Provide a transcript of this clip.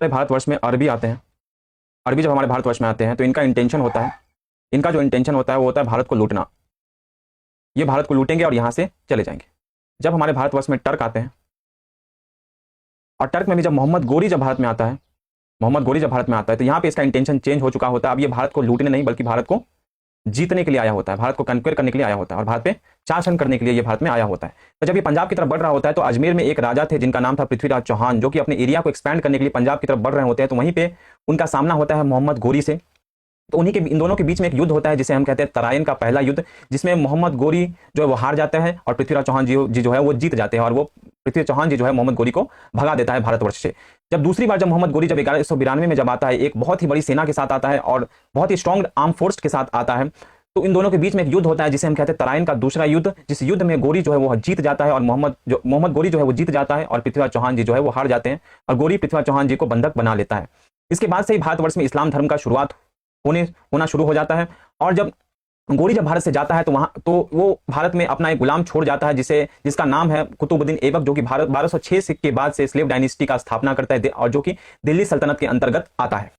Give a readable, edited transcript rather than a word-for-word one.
भारतवर्ष में अरबी आते हैं। अरबी जब हमारे भारतवर्ष में आते हैं तो इनका इंटेंशन होता है, इनका जो इंटेंशन होता है वो होता है भारत को लूटना। ये भारत को लूटेंगे और यहाँ से चले जाएंगे। जब हमारे भारतवर्ष में टर्क आते हैं, और टर्क में भी जब मोहम्मद गोरी जब भारत में आता है, मोहम्मद गोरी जब भारत में आता है तो यहाँ पे इसका इंटेंशन चेंज हो चुका होता है। अब ये भारत को लूटने नहीं बल्कि भारत को जीतने के लिए आया होता है, भारत को कन्क्वेयर करने के लिए आया होता है और भारत पे शासन करने के लिए ये भारत में आया होता है। तो जब ये पंजाब की तरफ बढ़ रहा होता है तो अजमेर में एक राजा थे जिनका नाम था पृथ्वीराज चौहान, जो कि अपने एरिया को एक्सपैंड करने के लिए पंजाब की तरफ बढ़ रहे होते हैं। तो वहीं पे उनका सामना होता है मोहम्मद गोरी से। तो उन्हीं के इन दोनों के बीच में एक युद्ध होता है जिसे हम कहते हैं तराइन का पहला युद्ध, जिसमें मोहम्मद गोरी जो है वो हार जाता है और पृथ्वीराज चौहान जी जो है वो जीत जाते हैं और वो पृथ्वीराज चौहान जी जो है मोहम्मद गोरी को भगा देता है भारतवर्ष से। जब दूसरी बार जब मोहम्मद गोरी जब 1192 में जब आता है, एक बहुत ही बड़ी सेना के साथ आता है और बहुत ही स्ट्रॉन्ग आर्म फोर्स के साथ आता है, तो इन दोनों के बीच में एक युद्ध होता है जिसे हम कहते हैं तराइन का दूसरा युद्ध, जिस युद्ध में गोरी जो है वो जीत जाता है और मोहम्मद गोरी जो है वो जीत जाता है और पृथ्वीराज चौहान जी जो है वो हार जाते हैं और गोरी पृथ्वीराज चौहान जी को बंधक बना लेता है। इसके बाद से ही भारतवर्ष में इस्लाम धर्म का शुरुआत होना शुरू हो जाता है। और जब गोरी जब भारत से जाता है तो वो भारत में अपना एक गुलाम छोड़ जाता है जिसका नाम है कुतुबुद्दीन ऐबक, जो कि भारत 1206 के बाद से स्लेव डायनेस्टी का स्थापना करता है और जो कि दिल्ली सल्तनत के अंतर्गत आता है।